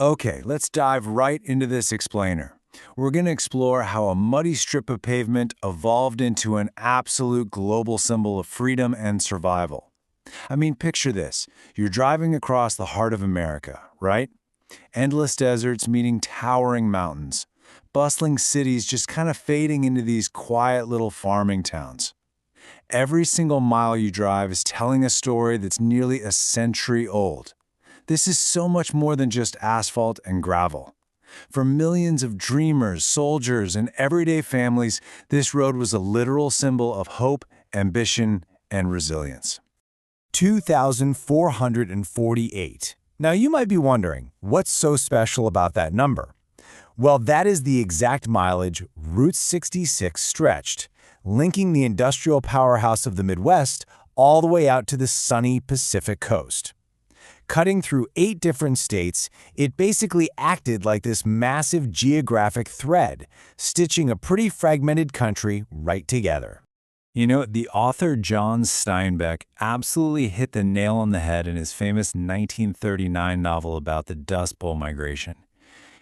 Okay, let's dive right into this explainer. We're going to explore how a muddy strip of pavement evolved into an absolute global symbol of freedom and survival. I mean, picture this. You're driving across the heart of America, right? Endless deserts meeting towering mountains. Bustling cities just kind of fading into these quiet little farming towns. Every single mile you drive is telling a story that's nearly a century old. This is so much more than just asphalt and gravel. For millions of dreamers, soldiers, and everyday families, this road was a literal symbol of hope, ambition, and resilience. 2,448. Now you might be wondering, what's so special about that number? Well, that is the exact mileage Route 66 stretched, linking the industrial powerhouse of the Midwest all the way out to the sunny Pacific coast. Cutting through 8 different states, it basically acted like this massive geographic thread, stitching a pretty fragmented country right together. You know, the author John Steinbeck absolutely hit the nail on the head in his famous 1939 novel about the Dust Bowl migration.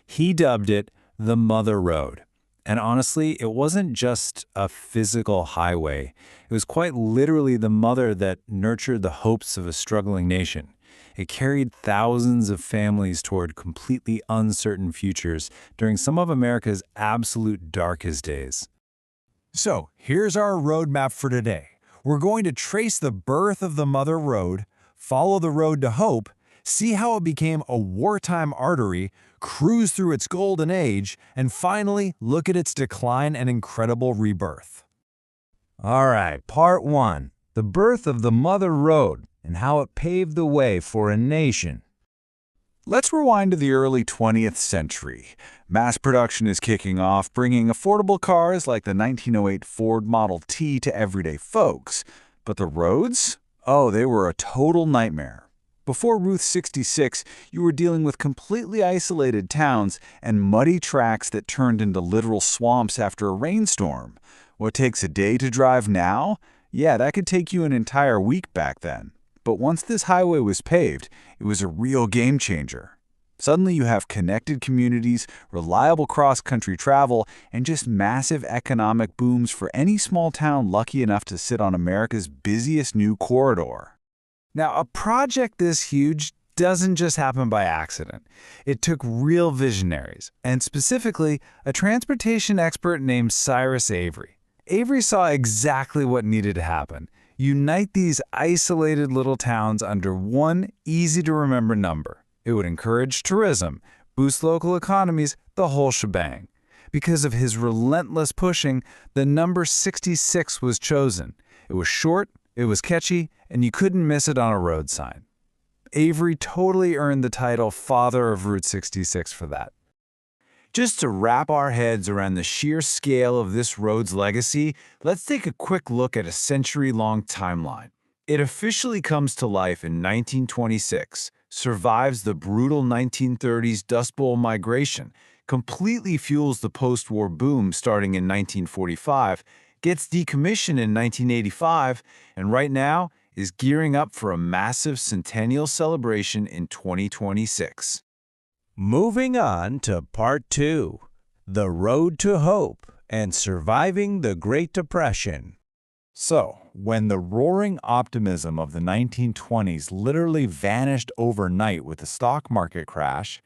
He dubbed it the Mother Road. And honestly, it wasn't just a physical highway. It was quite literally the mother that nurtured the hopes of a struggling nation. It carried thousands of families toward completely uncertain futures during some of America's absolute darkest days. So, here's our roadmap for today. We're going to trace the birth of the Mother Road, follow the road to hope, see how it became a wartime artery, cruise through its golden age, and finally look at its decline and incredible rebirth. All right, Part 1. The birth of the Mother Road and how it paved the way for a nation. Let's rewind to the early 20th century. Mass production is kicking off, bringing affordable cars like the 1908 Ford Model T to everyday folks. But the roads? Oh, they were a total nightmare. Before Route 66, you were dealing with completely isolated towns and muddy tracks that turned into literal swamps after a rainstorm. What takes a day to drive now? Yeah, that could take you an entire week back then. But once this highway was paved, it was a real game changer. Suddenly you have connected communities, reliable cross-country travel, and just massive economic booms for any small town lucky enough to sit on America's busiest new corridor. Now, a project this huge doesn't just happen by accident. It took real visionaries, and specifically, a transportation expert named Cyrus Avery. Avery saw exactly what needed to happen. Unite these isolated little towns under one easy-to-remember number. It would encourage tourism, boost local economies, the whole shebang. Because of his relentless pushing, the number 66 was chosen. It was short, it was catchy, and you couldn't miss it on a road sign. Avery totally earned the title Father of Route 66 for that. Just to wrap our heads around the sheer scale of this road's legacy, let's take a quick look at a century-long timeline. It officially comes to life in 1926, survives the brutal 1930s Dust Bowl migration, completely fuels the post-war boom starting in 1945, gets decommissioned in 1985, and right now is gearing up for a massive centennial celebration in 2026. Moving on to Part 2. The Road to Hope and Surviving the Great Depression. So, when the roaring optimism of the 1920s literally vanished overnight with the stock market crash,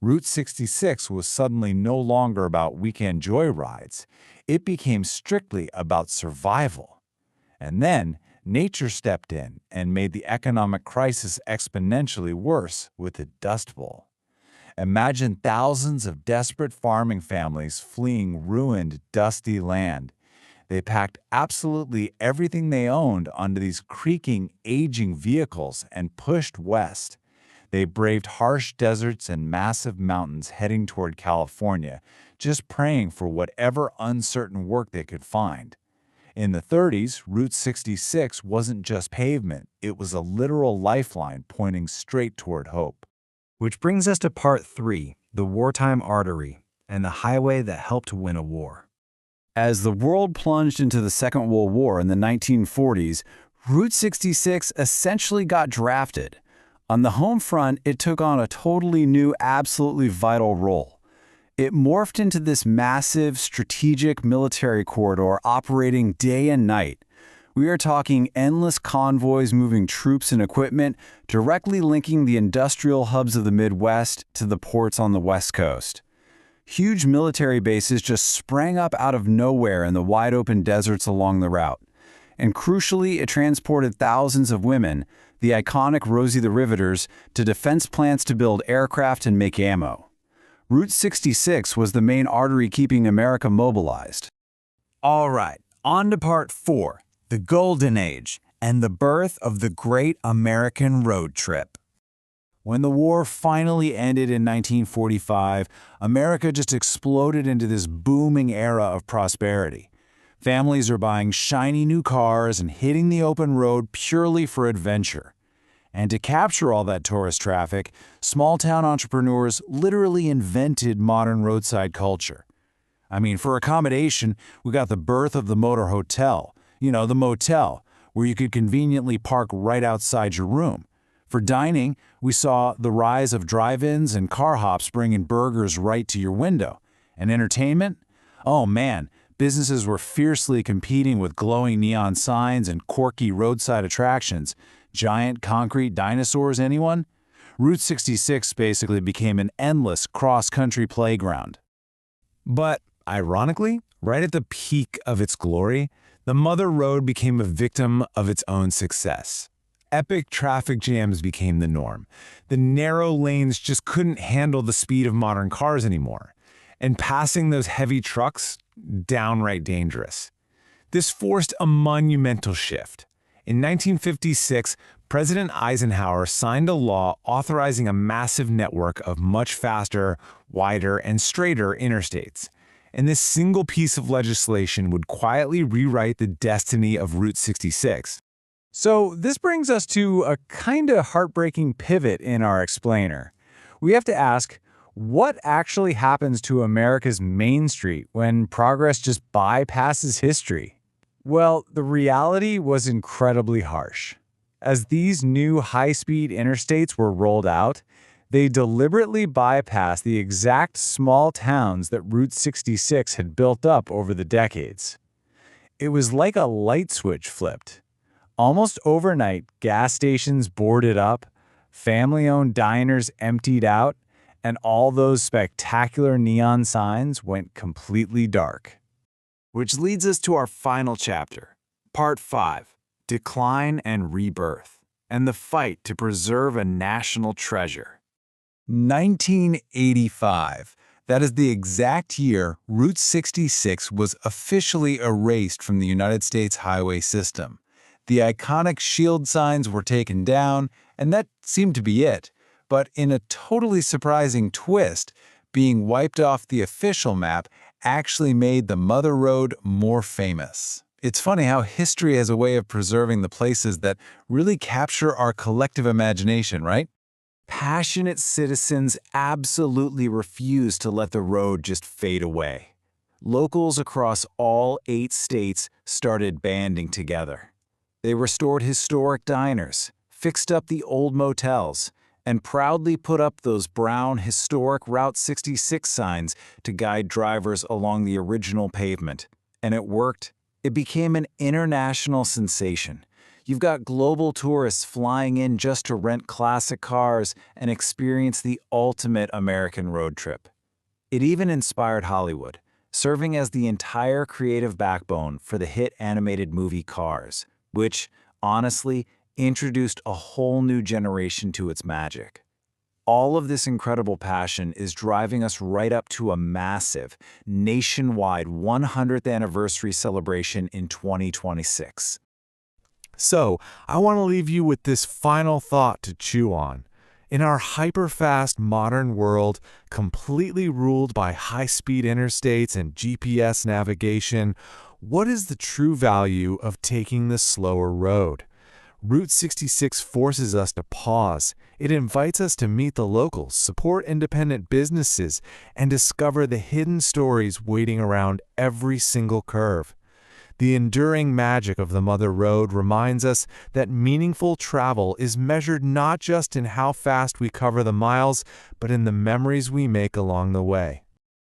Route 66 was suddenly no longer about weekend joyrides. It became strictly about survival. And then, nature stepped in and made the economic crisis exponentially worse with the Dust Bowl. Imagine thousands of desperate farming families fleeing ruined, dusty land. They packed absolutely everything they owned onto these creaking, aging vehicles and pushed west. They braved harsh deserts and massive mountains heading toward California, just praying for whatever uncertain work they could find. In the 30s, Route 66 wasn't just pavement, it was a literal lifeline pointing straight toward hope. Which brings us to Part 3, the wartime artery, and the highway that helped win a war. As the world plunged into the Second World War in the 1940s, Route 66 essentially got drafted. On the home front, it took on a totally new, absolutely vital role. It morphed into this massive, strategic military corridor operating day and night. We are talking endless convoys moving troops and equipment, directly linking the industrial hubs of the Midwest to the ports on the West Coast. Huge military bases just sprang up out of nowhere in the wide-open deserts along the route. And crucially, it transported thousands of women, the iconic Rosie the Riveters, to defense plants to build aircraft and make ammo. Route 66 was the main artery keeping America mobilized. All right, on to part 4, the Golden Age, and the birth of the Great American Road Trip. When the war finally ended in 1945, America just exploded into this booming era of prosperity. Families are buying shiny new cars and hitting the open road purely for adventure. And to capture all that tourist traffic, small-town entrepreneurs literally invented modern roadside culture. I mean, for accommodation, we got the birth of the motor hotel, the motel, where you could conveniently park right outside your room. For dining, we saw the rise of drive-ins and car hops bringing burgers right to your window. And entertainment? Oh man, businesses were fiercely competing with glowing neon signs and quirky roadside attractions. Giant concrete dinosaurs, anyone? Route 66 basically became an endless cross-country playground. But, ironically, right at the peak of its glory, the Mother Road became a victim of its own success. Epic traffic jams became the norm. The narrow lanes just couldn't handle the speed of modern cars anymore. And passing those heavy trucks, downright dangerous. This forced a monumental shift. In 1956, President Eisenhower signed a law authorizing a massive network of much faster, wider, and straighter interstates. And this single piece of legislation would quietly rewrite the destiny of Route 66. So this brings us to a kind of heartbreaking pivot in our explainer. We have to ask, what actually happens to America's Main Street when progress just bypasses history? Well, the reality was incredibly harsh. As these new high-speed interstates were rolled out, they deliberately bypassed the exact small towns that Route 66 had built up over the decades. It was like a light switch flipped. Almost overnight, gas stations boarded up, family-owned diners emptied out, and all those spectacular neon signs went completely dark. Which leads us to our final chapter, Part 5, Decline and Rebirth, and the fight to preserve a national treasure. 1985. That is the exact year Route 66 was officially erased from the United States highway system. The iconic shield signs were taken down, and that seemed to be it. But in a totally surprising twist, being wiped off the official map actually made the Mother Road more famous. It's funny how history has a way of preserving the places that really capture our collective imagination, right? Passionate citizens absolutely refused to let the road just fade away. Locals across all 8 states started banding together. They restored historic diners, fixed up the old motels, and proudly put up those brown historic Route 66 signs to guide drivers along the original pavement. And it worked. It became an international sensation. You've got global tourists flying in just to rent classic cars and experience the ultimate American road trip. It even inspired Hollywood, serving as the entire creative backbone for the hit animated movie Cars, which, honestly, introduced a whole new generation to its magic. All of this incredible passion is driving us right up to a massive, nationwide 100th anniversary celebration in 2026. So, I want to leave you with this final thought to chew on. In our hyper-fast modern world, completely ruled by high-speed interstates and GPS navigation, what is the true value of taking the slower road? Route 66 forces us to pause. It invites us to meet the locals, support independent businesses, and discover the hidden stories waiting around every single curve. The enduring magic of the Mother Road reminds us that meaningful travel is measured not just in how fast we cover the miles, but in the memories we make along the way.